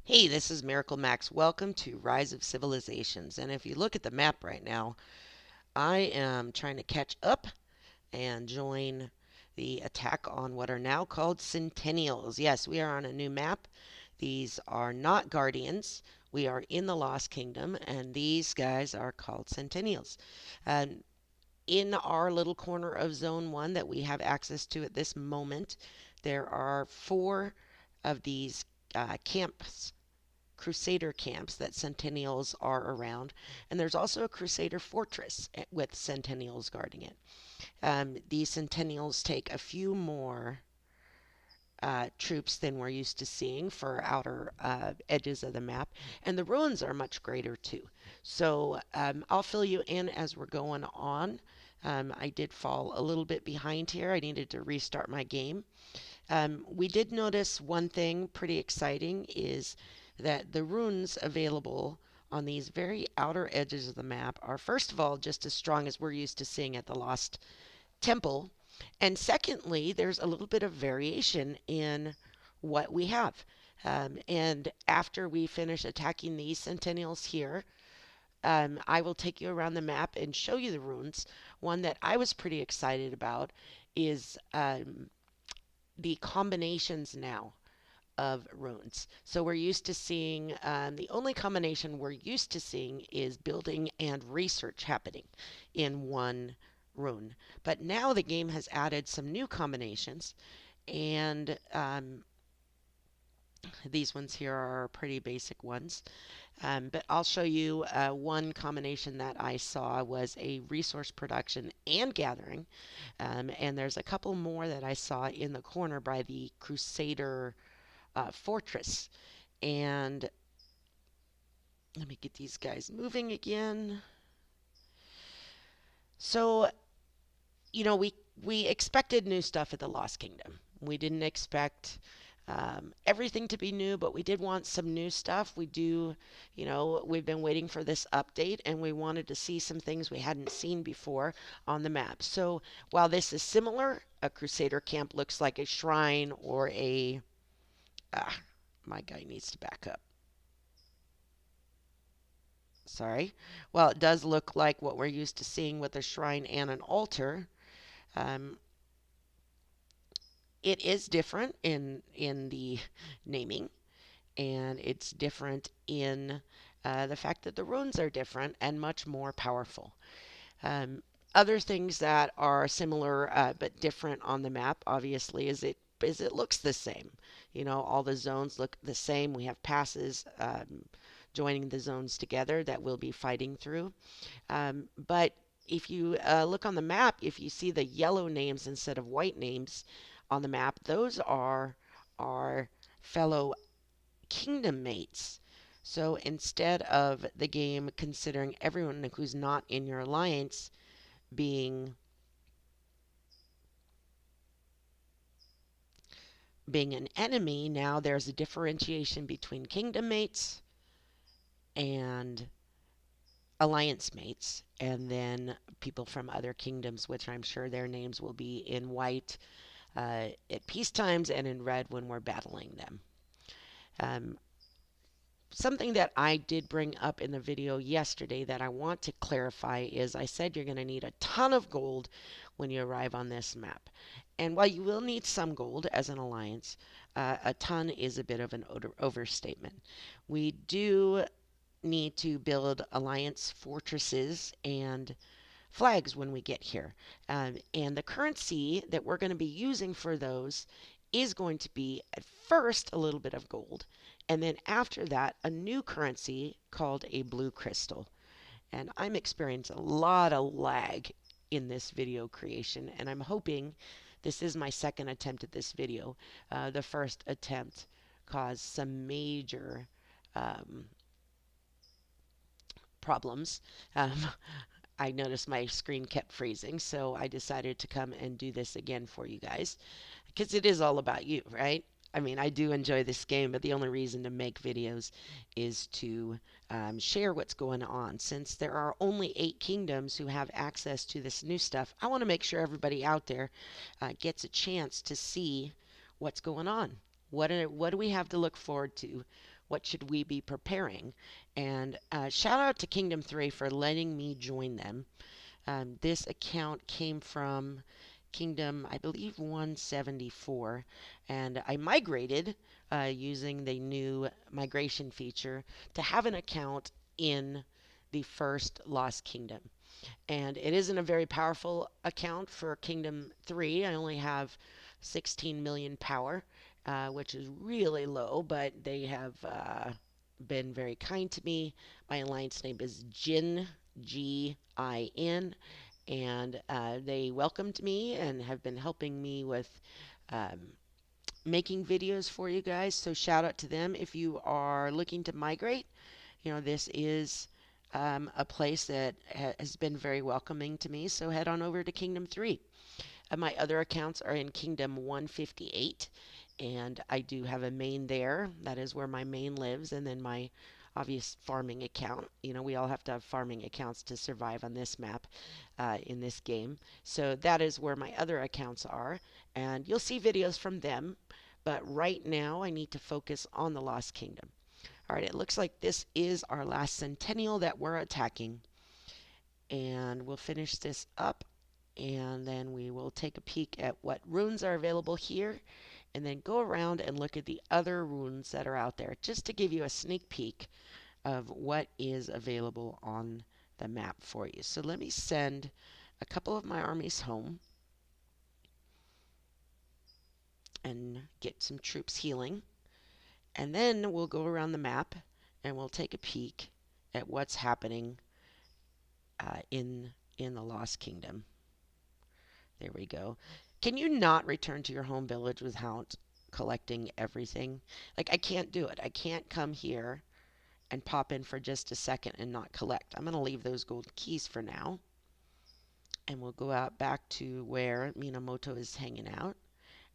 Hey, this is MiracleMax. Welcome to Rise of Civilizations. And if you look at the map right now, I am trying to catch up and join the attack on what are now called Centennials. Yes, we are on a new map. These are not Guardians. We are in the Lost Kingdom, and these guys are called Centennials. And in our little corner of Zone 1 that we have access to at this moment, there are four of these camps, Crusader camps that Centennials are around, and there's also a Crusader fortress with Centennials guarding it. These Centennials take a few more troops than we're used to seeing for outer edges of the map, and the ruins are much greater too. So I'll fill you in as we're going on. I did fall a little bit behind here. I needed to restart my game. We did notice one thing pretty exciting is that the runes available on these very outer edges of the map are, first of all, just as strong as we're used to seeing at the Lost Temple. And secondly, there's a little bit of variation in what we have. And after we finish attacking these Centennials here, I will take you around the map and show you the runes. One that I was pretty excited about is the combinations now of runes. So we're used to seeing, the only combination we're used to seeing is building and research happening in one rune. But now the game has added some new combinations, and these ones here are pretty basic ones. But I'll show you one combination that I saw was a resource production and gathering. And there's a couple more that I saw in the corner by the Crusader fortress. And let me get these guys moving again. So, we expected new stuff at the Lost Kingdom. We didn't expect everything to be new, but we did want some new stuff. We've been waiting for this update, and we wanted to see some things we hadn't seen before on the map. So while this is similar, a Crusader camp looks like a shrine or a. My guy needs to back up. Sorry. Well, it does look like what we're used to seeing with a shrine and an altar. Um, it is different in the naming, and it's different in the fact that the runes are different and much more powerful. Um, Other things that are similar but different on the map, obviously, is it looks the same. All the zones look the same. We have passes joining the zones together that we'll be fighting through. But if you look on the map, if you see the yellow names instead of white names on the map, those are our fellow kingdom mates. So instead of the game considering everyone who's not in your alliance being an enemy, now there's a differentiation between kingdom mates and alliance mates, and then people from other kingdoms, which I'm sure their names will be in white at peace times and in red when we're battling them. Um, Something that I did bring up in the video yesterday that I want to clarify is I said you're going to need a ton of gold when you arrive on this map. And while you will need some gold as an alliance, a ton is a bit of an overstatement. We do need to build alliance fortresses and flags when we get here. And the currency that we're going to be using for those is going to be at first a little bit of gold, and then after that, a new currency called a blue crystal. And I'm experiencing a lot of lag in this video creation, and I'm hoping this is my second attempt at this video. The first attempt caused some major problems. Um, I noticed my screen kept freezing, so I decided to come and do this again for you guys because it is all about you, right? I mean, I do enjoy this game, but the only reason to make videos is to share what's going on. Since there are only 8 kingdoms who have access to this new stuff, I want to make sure everybody out there gets a chance to see what's going on. What do we have to look forward to what should we be preparing? And shout out to Kingdom 3 for letting me join them. This account came from Kingdom, I believe, 174, and I migrated using the new migration feature to have an account in the first Lost Kingdom. And it isn't a very powerful account for Kingdom 3. I only have 16 million power, which is really low, but they have been very kind to me. My alliance name is Jin, Gin, and they welcomed me and have been helping me with um, making videos for you guys. So shout out to them. If you are looking to migrate, this is a place that has been very welcoming to me. So head on over to Kingdom 3. My other accounts are in Kingdom 158, and I do have a main there. That is where my main lives, and then my obvious farming account. We all have to have farming accounts to survive on this map in this game. So that is where my other accounts are, and you'll see videos from them. But right now, I need to focus on the Lost Kingdom. All right, it looks like this is our last Centennial that we're attacking. And we'll finish this up, and then we will take a peek at what runes are available here, and then go around and look at the other runes that are out there, just to give you a sneak peek of what is available on the map for you. So let me send a couple of my armies home and get some troops healing. And then we'll go around the map and we'll take a peek at what's happening in the Lost Kingdom. There we go. Can you not return to your home village without collecting everything? Like, I can't do it. I can't come here and pop in for just a second and not collect. I'm going to leave those gold keys for now. And we'll go out back to where Minamoto is hanging out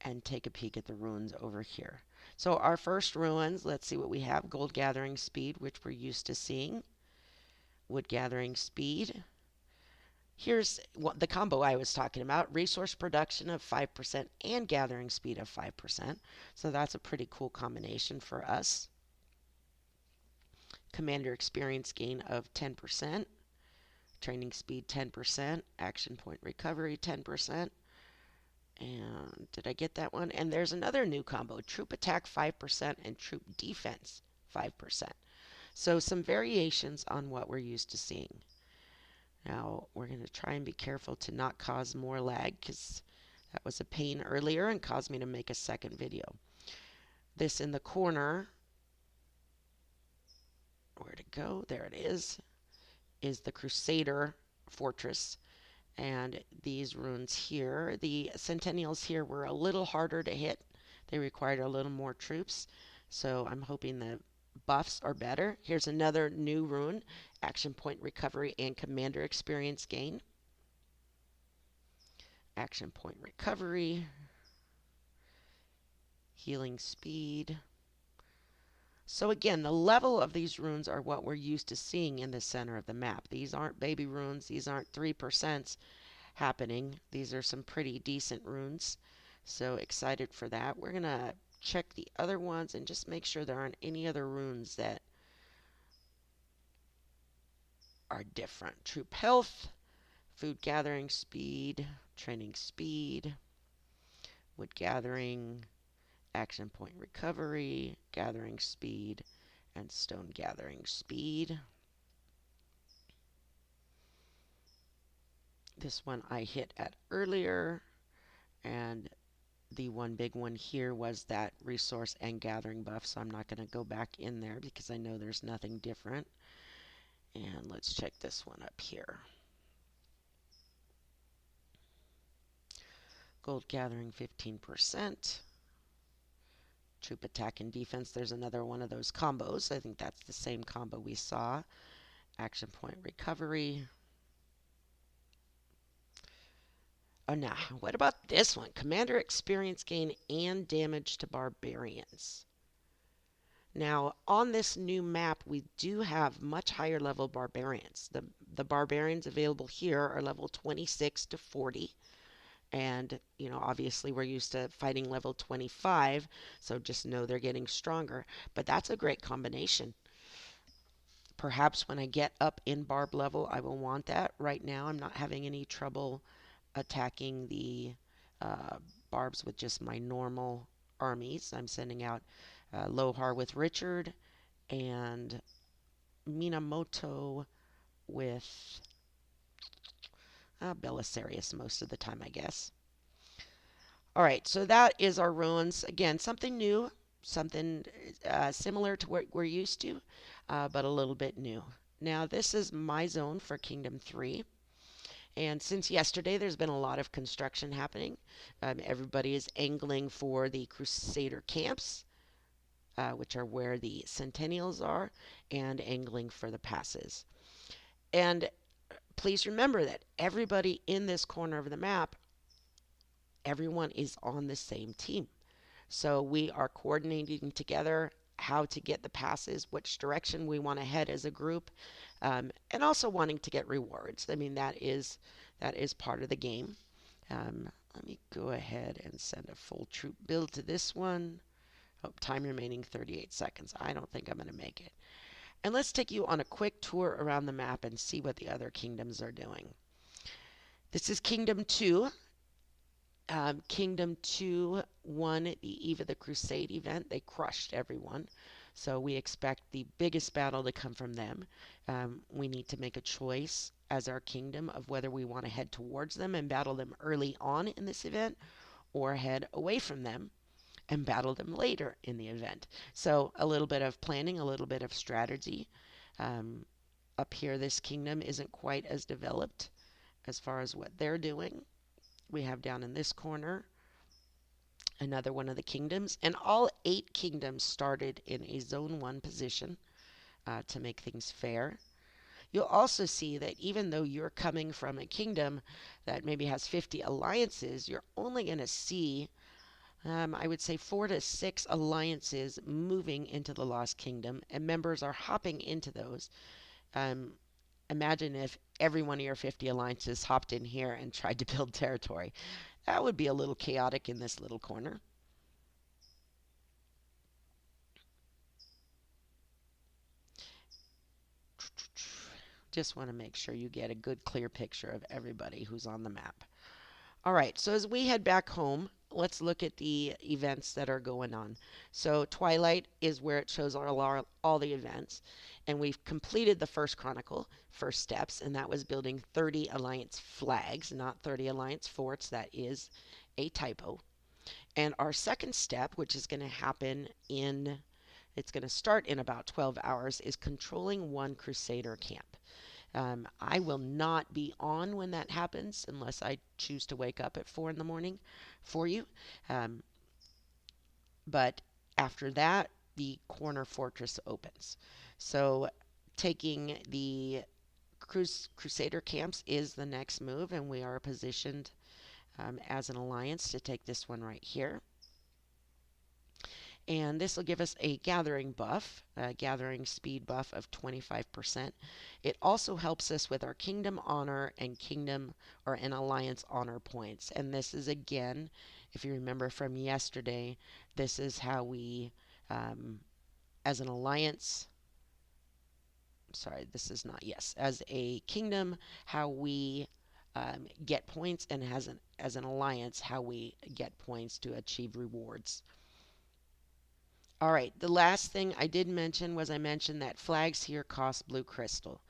and take a peek at the ruins over here. So our first ruins, let's see what we have. Gold gathering speed, which we're used to seeing. Wood gathering speed. Here's the combo I was talking about. Resource production of 5% and gathering speed of 5%. So that's a pretty cool combination for us. Commander experience gain of 10%. Training speed 10%. Action point recovery 10%. And did I get that one? And there's another new combo. Troop attack 5% and troop defense 5%. So some variations on what we're used to seeing. Now, we're going to try and be careful to not cause more lag, because that was a pain earlier and caused me to make a second video. This in the corner, where'd it go? There it is the Crusader Fortress. And these runes here, the Centennials here were a little harder to hit. They required a little more troops. So I'm hoping the buffs are better. Here's another new rune. Action point recovery and commander experience gain. Action point recovery. Healing speed. So again, the level of these runes are what we're used to seeing in the center of the map. These aren't baby runes. These aren't 3% happening. These are some pretty decent runes. So excited for that. We're going to check the other ones and just make sure there aren't any other runes that are different. Troop health, food gathering speed, training speed, wood gathering, action point recovery, gathering speed, and stone gathering speed. This one I hit at earlier, and the one big one here was that resource and gathering buff, so I'm not going to go back in there because I know there's nothing different. And let's check this one up here. Gold gathering 15%. Troop attack and defense. There's another one of those combos. I think that's the same combo we saw. Action point recovery. Oh, now, what about this one? Commander experience gain and damage to barbarians. Now, on this new map, we do have much higher level barbarians. The barbarians available here are level 26 to 40. And, obviously we're used to fighting level 25, so just know they're getting stronger. But that's a great combination. Perhaps when I get up in barb level, I will want that. Right now, I'm not having any trouble attacking the uh, barbs with just my normal armies. I'm sending out Lohar with Richard and Minamoto with Belisarius most of the time, I guess. All right, so that is our ruins. Again, something new, something similar to what we're used to, but a little bit new. Now, this is my zone for Kingdom 3. And since yesterday, there's been a lot of construction happening. Everybody is angling for the Crusader camps, which are where the Centennials are, and angling for the passes. And please remember that everybody in this corner of the map, everyone is on the same team. So we are coordinating together how to get the passes, which direction we want to head as a group, and also wanting to get rewards. I mean, that is part of the game. Let me go ahead and send a full troop build to this one. Oh, time remaining 38 seconds. I don't think I'm going to make it. And let's take you on a quick tour around the map and see what the other kingdoms are doing. This is Kingdom 2. Kingdom 2 won the Eve of the Crusade event. They crushed everyone. So we expect the biggest battle to come from them. We need to make a choice as our kingdom of whether we want to head towards them and battle them early on in this event or head away from them and battle them later in the event. So a little bit of planning, a little bit of strategy. Um, Up here, this kingdom isn't quite as developed as far as what they're doing. We have down in this corner another one of the kingdoms, and all 8 kingdoms started in a zone 1 position to make things fair. You'll also see that even though you're coming from a kingdom that maybe has 50 alliances, you're only going to see, I would say, 4 to 6 alliances moving into the Lost Kingdom, and members are hopping into those. Um, Imagine if every one of your 50 alliances hopped in here and tried to build territory. That would be a little chaotic in this little corner. Just want to make sure you get a good clear picture of everybody who's on the map. All right, so as we head back home, let's look at the events that are going on. So Twilight is where it shows all the events. And we've completed the first chronicle, first steps, and that was building 30 alliance flags, not 30 alliance forts. That is a typo. And our second step, which is going to happen it's going to start in about 12 hours, is controlling one Crusader camp. I will not be on when that happens unless I choose to wake up at 4 in the morning for you. Um, but after that, the corner fortress opens. So taking the Crusader camps is the next move, and we are positioned as an alliance to take this one right here. And this will give us a gathering buff, a gathering speed buff of 25%. It also helps us with our kingdom honor and kingdom or an alliance honor points. And this is, again, if you remember from yesterday, this is how we, as an alliance, sorry, this is not, yes, as a kingdom, how we get points, and as an alliance, how we get points to achieve rewards. All right, the last thing I did mention was I mentioned that flags here cost blue crystal.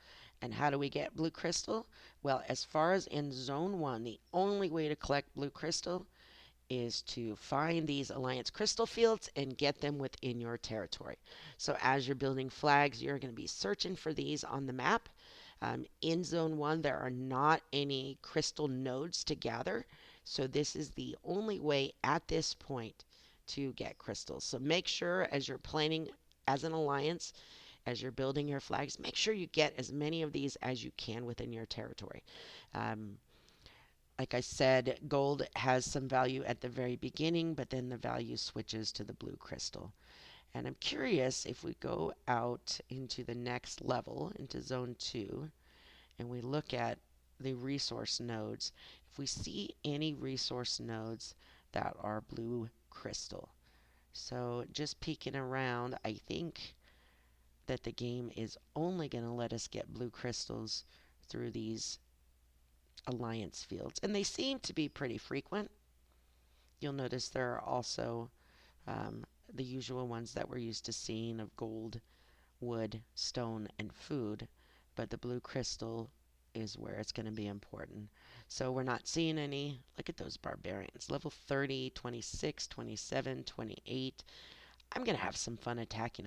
And how do we get blue crystal? Well, as far as in Zone 1, the only way to collect blue crystal is to find these Alliance crystal fields and get them within your territory. So as you're building flags, you're going to be searching for these on the map. In Zone 1, there are not any crystal nodes to gather. So this is the only way at this point to get crystals. So make sure as you're planning as an alliance, as you're building your flags, make sure you get as many of these as you can within your territory. Like I said, gold has some value at the very beginning, but then the value switches to the blue crystal. And I'm curious if we go out into the next level, into Zone 2, and we look at the resource nodes, if we see any resource nodes that are blue crystal. So just peeking around, I think that the game is only going to let us get blue crystals through these alliance fields. And they seem to be pretty frequent. You'll notice there are also the usual ones that we're used to seeing of gold, wood, stone, and food. But the blue crystal is where it's going to be important. So we're not seeing any. Look at those barbarians. Level 30, 26, 27, 28. I'm going to have some fun attacking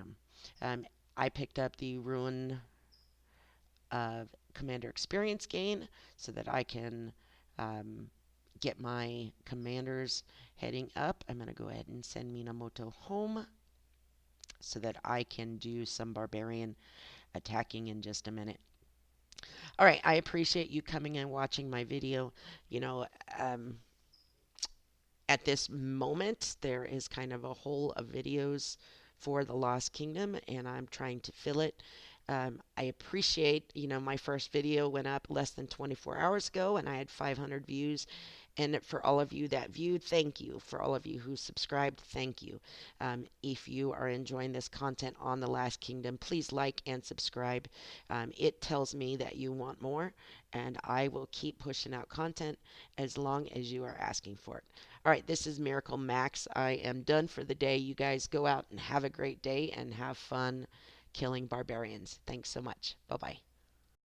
them. I picked up the rune of commander experience gain so that I can get my commanders heading up. I'm going to go ahead and send Minamoto home so that I can do some barbarian attacking in just a minute. All right, I appreciate you coming and watching my video. You know, at this moment, there is kind of a hole of videos for the Lost Kingdom, and I'm trying to fill it. I appreciate, my first video went up less than 24 hours ago, and I had 500 views. And for all of you that viewed, thank you. For all of you who subscribed, thank you. If you are enjoying this content on The Last Kingdom, please like and subscribe. It tells me that you want more, and I will keep pushing out content as long as you are asking for it. All right, this is MiracleMax. I am done for the day. You guys go out and have a great day and have fun killing barbarians. Thanks so much. Bye-bye.